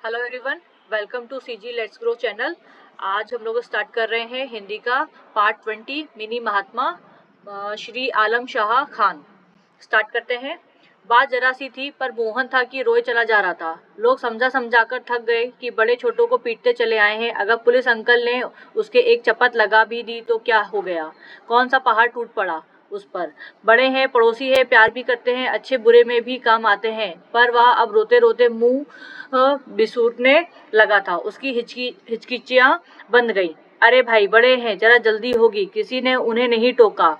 Hello everyone, welcome to CG let's grow channel. आज हम लोग स्टार्ट कर रहे हैं हिंदी का पार्ट 20 मिनी महात्मा श्री आलम शाह खान। स्टार्ट करते हैं। बात जरा सी थी पर मोहन था कि रोए चला जा रहा था। लोग समझा समझाकर थक गए कि बड़े छोटों को पीटते चले आए हैं। अगर पुलिस अंकल ने उसके एक चपत लगा भी दी तो क्या हो गया? कौन सा पहाड़ टूट पड़ा उस पर? बड़े हैं, पड़ोसी है, प्यार भी करते हैं, अच्छे बुरे में भी काम आते हैं। पर वह अब रोते रोते मुंह बिसूरने लगा था। उसकी हिचकिचियां बंद गई। अरे भाई, बड़े हैं, जरा जल्दी होगी। किसी ने उन्हें नहीं टोका,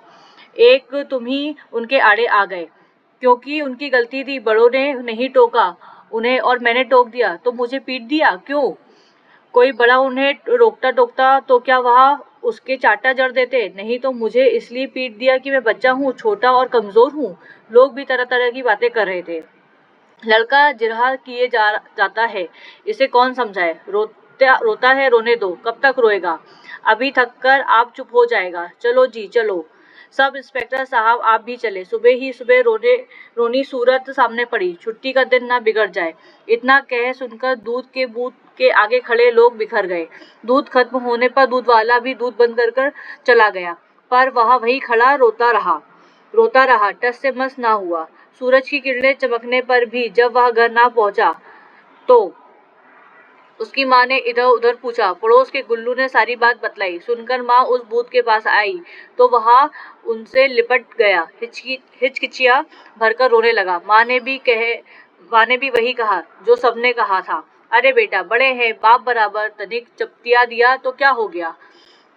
एक तुम ही उनके आड़े आ गए। क्योंकि उनकी गलती थी, बड़ों ने नहीं टोका उन्हें और मैंने टोक दिया तो मुझे पीट दिया। क्यों? कोई बड़ा उन्हें रोकता टोकता तो क्या वह उसके चाटा जड़ देते? नहीं तो मुझे इसलिए पीट दिया कि मैं बच्चा हूँ, छोटा और कमजोर हूँ। लोग भी तरह तरह की बातें कर रहे थे। लड़का जिरहा किए जाता है, इसे कौन समझाए? रोता है, रोने दो। कब तक रोएगा? अभी थक कर आप चुप हो जाएगा। चलो जी चलो। सब इंस्पेक्टर साहब आप भी चले। सुबह ही सुबह रोनी सूरत सामने पड़ी। छुट्टी का दिन ना बिगड़ जाए। इतना कह सुनकर दूध के बूथ के आगे खड़े लोग बिखर गए। दूध खत्म होने पर दूध वाला भी दूध बंद कर चला गया, पर वह वहीं खड़ा रोता रहा, टस से मस ना हुआ। सूरज की किरणें चमकने पर भी जब वह घर ना पहुंचा तो उसकी माँ ने इधर उधर पूछा। पड़ोस के गुल्लू ने सारी बात बतलाई। सुनकर माँ उस बूथ के पास आई तो वह उनसे लिपट गया, हिचकिचिया भरकर रोने लगा। माँ ने भी वही कहा जो सबने कहा था। अरे बेटा, बड़े हैं, बाप बराबर, तनिक चपतिया दिया तो क्या हो गया?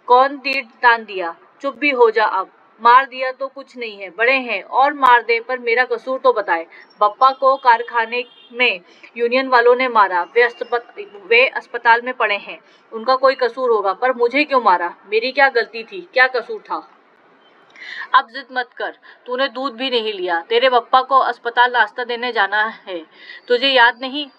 कौन तीर तान दिया? चुप भी हो जा अब। मार दिया तो कुछ नहीं है, बड़े हैं और मार दे, पर मेरा कसूर तो बताए। पप्पा को कारखाने में यूनियन वालों ने मारा, वे अस्पताल में पड़े हैं। उनका कोई कसूर होगा, पर मुझे क्यों मारा? मेरी क्या गलती थी, क्या कसूर था? अब जिद मत कर। तूने दूध भी नहीं लिया। तेरे पप्पा को अस्पताल नाश्ता देने जाना है, तुझे याद नहीं?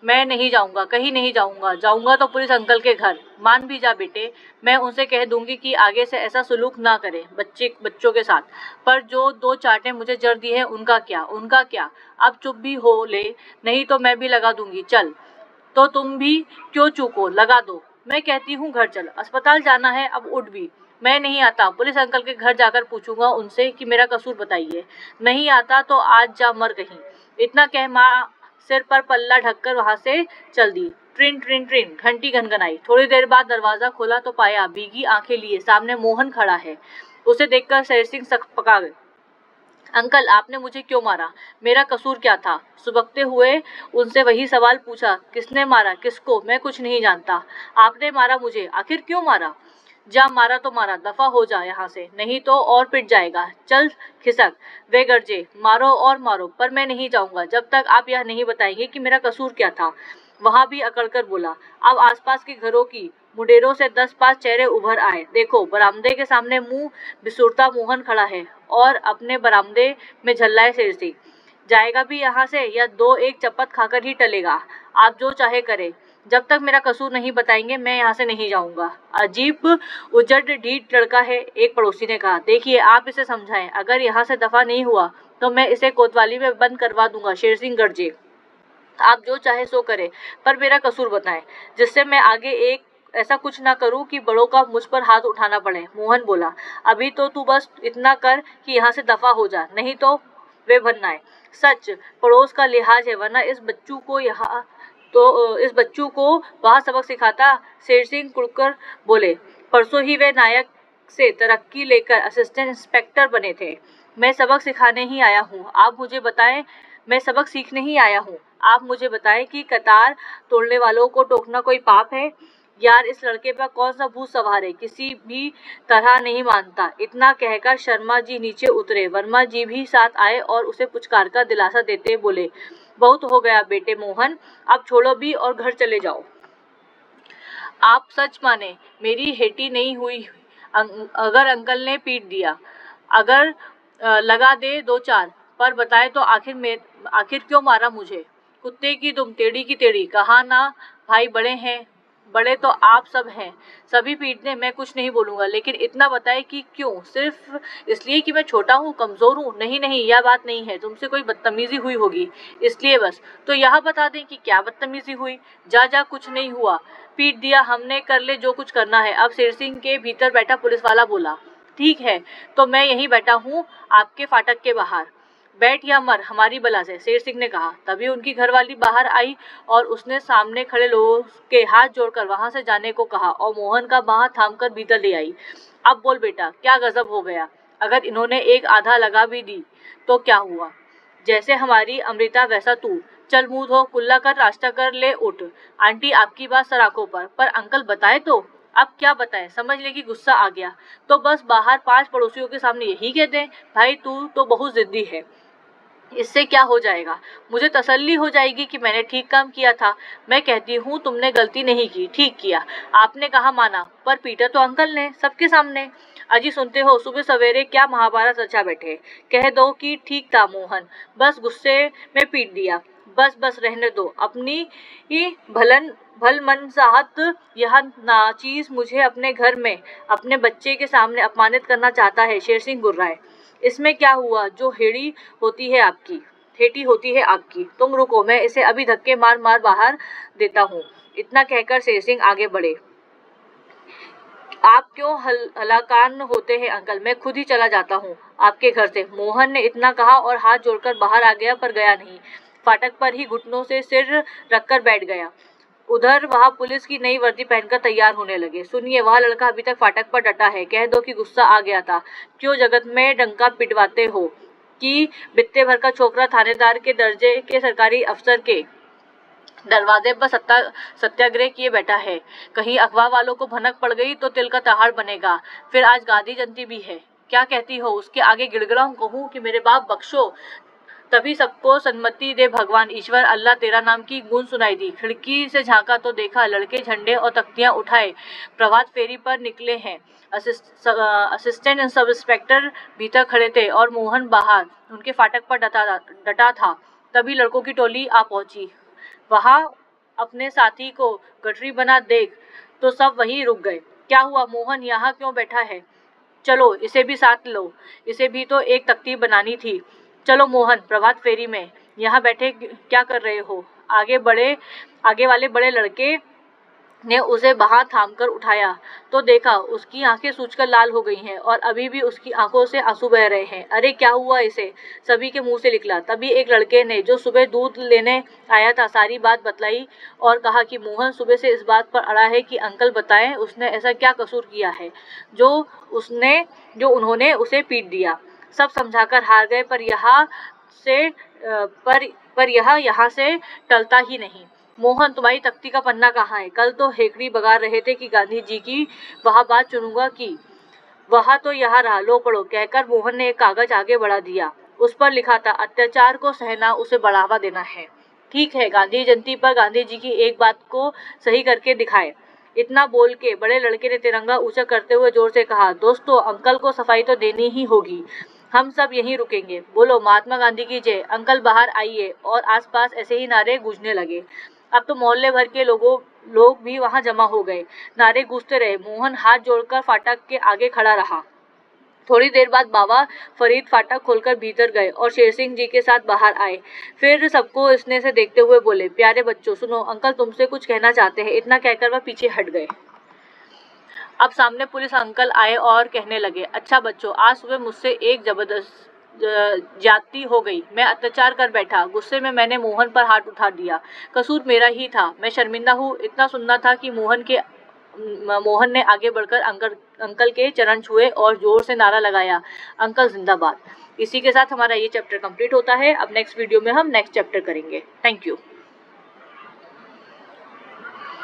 मैं नहीं जाऊंगा, कहीं नहीं जाऊंगा। जाऊंगा तो पुलिस अंकल के घर। मान भी जा बेटे, मैं उनसे कह दूंगी कि आगे से ऐसा सुलूक ना करे बच्चों के साथ। पर जो दो चाटें मुझे जड़ दी है, उनका क्या? अब चुप भी हो ले, नहीं तो मैं भी लगा दूंगी। चल। तो तुम भी क्यों चूको? लगा दो। मैं कहती हूँ घर चल, अस्पताल जाना है, अब उठ भी। मैं नहीं आता। पुलिस अंकल के घर जाकर पूछूंगा उनसे कि मेरा कसूर बताइए। नहीं आता तो आज जा मर कहीं। इतना कह माँ सिर पर पल्ला ढककर वहां से चल दी। ट्रिन ट्रिन ट्रिन घंटी घनघनाई। थोड़ी देर बाद दरवाजा खोला तो पाया भीगी आंखें लिए सामने मोहन खड़ा है। उसे देखकर शेर सिंह सकपका गए। अंकल, आपने मुझे क्यों मारा? मेरा कसूर क्या था? सुबकते हुए उनसे वही सवाल पूछा। किसने मारा? किसको? मैं कुछ नहीं जानता। आपने मारा मुझे। आखिर क्यों मारा? जा, मारा तो मारा, दफा हो जा यहाँ से, नहीं तो और पिट जाएगा। चल खिसक। वे गरजे, मारो और मारो, पर मैं नहीं जाऊंगा जब तक आप यह नहीं बताएंगे कि मेरा कसूर क्या था। वहां भी अकड़कर बोला। अब आसपास के घरों की मुडेरों से 10-5 चेहरे उभर आए। देखो, बरामदे के सामने मुंह बिसुरता मोहन खड़ा है और अपने बरामदे में झल्लाए सिर से। जाएगा भी यहाँ से या दो एक चपत खाकर ही टलेगा? आप जो चाहे करें, जब तक मेरा कसूर नहीं बताएंगे मैं यहाँ से नहीं जाऊंगा। अजीब उजड़ ढीठ लड़का है, एक पड़ोसी ने कहा। देखिए, आप इसे समझाएं, अगर यहाँ से दफा नहीं हुआ तो मैं इसे कोतवाली में बंद करवा दूंगा। शेर सिंह गरजे। आप जो चाहे सो करें, पर मेरा कसूर बताएं, जिससे मैं आगे एक ऐसा कुछ ना करूं कि बड़ों का मुझ पर हाथ उठाना पड़े। मोहन बोला। अभी तो तू बस इतना कर कि यहाँ से दफा हो जा, नहीं तो वे भन्नाए। सच पड़ोस का लिहाज है, वरना इस बच्चू को वहाँ सबक सिखाता। शेर सिंह कुड़कर बोले। परसों ही वे नायक से तरक्की लेकर असिस्टेंट इंस्पेक्टर बने थे। मैं सबक सिखाने ही आया हूँ। आप मुझे बताएं, मैं सबक सीखने ही आया हूँ। आप मुझे बताएं कि कतार तोड़ने वालों को टोकना कोई पाप है? यार, इस लड़के पर कौन सा भूत सवार है? किसी भी तरह नहीं मानता। इतना कहकर शर्मा जी नीचे उतरे। वर्मा जी भी साथ आए और उसे पुचकार कर दिलासा देते बोले। बहुत हो गया बेटे मोहन, अब छोड़ो भी और घर चले जाओ। आप सच माने, मेरी हेटी नहीं हुई। अगर अंकल ने पीट दिया, अगर लगा दे दो चार, पर बताए तो आखिर क्यों मारा मुझे? कुत्ते की तुम, टेढ़ी की टेढ़ी। कहा ना भाई, बड़े हैं, बड़े तो आप सब हैं, सभी पीट दें, मैं कुछ नहीं बोलूँगा, लेकिन इतना बताएं कि क्यों? सिर्फ इसलिए कि मैं छोटा हूँ, कमज़ोर हूँ? नहीं नहीं, यह बात नहीं है, तुमसे कोई बदतमीज़ी हुई होगी इसलिए बस। तो यह बता दें कि क्या बदतमीज़ी हुई? जा जा, कुछ नहीं हुआ, पीट दिया हमने, कर ले जो कुछ करना है। अब शेर सिंह के भीतर बैठा पुलिस वाला बोला, ठीक है तो मैं यहीं बैठा हूँ आपके फाटक के बाहर, बैठ या मर हमारी बला से, शेर सिंह ने कहा। तभी उनकी घरवाली बाहर आई और उसने सामने खड़े लोगों के हाथ जोड़कर वहां से जाने को कहा और मोहन का बांह थामकर भीतर ले आई। अब बोल बेटा, क्या गजब हो गया? अगर इन्होंने एक आधा लगा भी दी तो क्या हुआ? जैसे हमारी अमृता वैसा तू, चल मुंह धो, कुल्ला कर, रास्ता कर, ले उठ। आंटी आपकी बात सराखों पर अंकल बताए तो? अब क्या बताएं, समझ ले कि गुस्सा आ गया तो बस बाहर 5 पड़ोसियों के सामने यही कह दें, भाई तू तो बहुत जिद्दी है, इससे क्या हो जाएगा? मुझे तसल्ली हो जाएगी कि मैंने ठीक काम किया था। मैं कहती हूँ तुमने गलती नहीं की, ठीक किया। आपने कहा माना, पर पीटा तो अंकल ने सबके सामने। अजी सुनते हो, सुबह सवेरे क्या महाभारत रचा बैठे। कह दो कि ठीक था मोहन, बस गुस्से में पीट दिया। बस बस रहने दो, अपनी ही भल मनसाहत। यह नाचीज मुझे अपने घर में अपने बच्चे के सामने अपमानित करना चाहता है। शेर सिंह गुर्राए, इसमें क्या हुआ? जो हेड़ी होती है आपकी, हेटी होती है आपकी। तुम रुको, मैं इसे अभी धक्के मार मार बाहर देता हूँ। इतना कहकर शेर सिंह आगे बढ़े। आप क्यों हलाकान होते हैं अंकल, मैं खुद ही चला जाता हूँ आपके घर से। मोहन ने इतना कहा और हाथ जोड़कर बाहर आ गया, पर गया नहीं। फाटक पर ही घुटनों से सिर रखकर बैठ गया। उधर वह पुलिस की नई वर्दी पहनकर तैयार होने लगे। सुनिए, वह लड़का अभी तक फाटक पर डटा है, कह दो कि गुस्सा आ गया था। क्यों जगत में डंका पिटवाते हो कि बित्ते भर का छोकरा थानेदार के दर्जे के सरकारी अफसर के दरवाजे पर सत्याग्रह किए बैठा है। कहीं अखबार वालों को भनक पड़ गई तो तिल का तहाड़ बनेगा। फिर आज गांधी जयंती भी है, क्या कहती हो? उसके आगे गिड़गिड़ाऊं, कहूं कि मेरे बाप बख्शो? तभी सबको सन्मति दे भगवान ईश्वर अल्लाह तेरा नाम की गूंज सुनाई दी। खिड़की से झांका तो देखा लड़के झंडे और तख्तियां उठाए प्रभात फेरी पर निकले हैं। असिस्टेंट सब इंस्पेक्टर भीतर खड़े थे और मोहन बाहर उनके फाटक पर डटा था। तभी लड़कों की टोली आ पहुंची। वहां अपने साथी को गठरी बना देख तो सब वहीं रुक गए। क्या हुआ मोहन, यहाँ क्यों बैठा है? चलो इसे भी साथ लो, इसे भी तो एक तख्ती बनानी थी। चलो मोहन, प्रभात फेरी में यहाँ बैठे क्या कर रहे हो? आगे वाले बड़े लड़के ने उसे बाहर थामकर उठाया तो देखा उसकी आंखें सूजकर लाल हो गई हैं और अभी भी उसकी आंखों से आंसू बह रहे हैं। अरे क्या हुआ इसे? सभी के मुंह से निकला। तभी एक लड़के ने, जो सुबह दूध लेने आया था, सारी बात बतलाई और कहा कि मोहन सुबह से इस बात पर अड़ा है कि अंकल बताएं उसने ऐसा क्या कसूर किया है जो उन्होंने उसे पीट दिया। सब समझाकर हार गए, पर यह यहाँ से टलता ही नहीं। मोहन, तुम्हारी तख्ती का पन्ना कहाँ है? कल तो हेकड़ी बगा रहे थे कि गांधी जी की वह बात चुनूंगा की, वह तो यहाँ रहा, लो पढ़ो। कहकर मोहन ने एक कागज आगे बढ़ा दिया। उस पर लिखा था, अत्याचार को सहना उसे बढ़ावा देना है। ठीक है, गांधी जयंती पर गांधी जी की एक बात को सही करके दिखाए। इतना बोल के बड़े लड़के ने तिरंगा ऊंचा करते हुए जोर से कहा, दोस्तों अंकल को सफाई तो देनी ही होगी, हम सब यहीं रुकेंगे। बोलो महात्मा गांधी की जय। अंकल बाहर आइए। और आसपास ऐसे ही नारे गूंजने लगे। अब तो मोहल्ले भर के लोग भी वहां जमा हो गए। नारे गूंजते रहे। मोहन हाथ जोड़कर फाटक के आगे खड़ा रहा। थोड़ी देर बाद बाबा फरीद फाटक खोलकर भीतर गए और शेर सिंह जी के साथ बाहर आए। फिर सबको स्नेह से देखते हुए बोले, प्यारे बच्चों सुनो, अंकल तुमसे कुछ कहना चाहते हैं। इतना कहकर वह पीछे हट गए। अब सामने पुलिस अंकल आए और कहने लगे, अच्छा बच्चों, आज सुबह मुझसे एक जबरदस्त ज्यादती हो गई। मैं अत्याचार कर बैठा, गुस्से में मैंने मोहन पर हाथ उठा दिया। कसूर मेरा ही था, मैं शर्मिंदा हूँ। इतना सुनना था कि मोहन ने आगे बढ़कर अंकल के चरण छुए और जोर से नारा लगाया, अंकल जिंदाबाद। इसी के साथ हमारा ये चैप्टर कंप्लीट होता है। अब नेक्स्ट वीडियो में हम नेक्स्ट चैप्टर करेंगे। Thank you.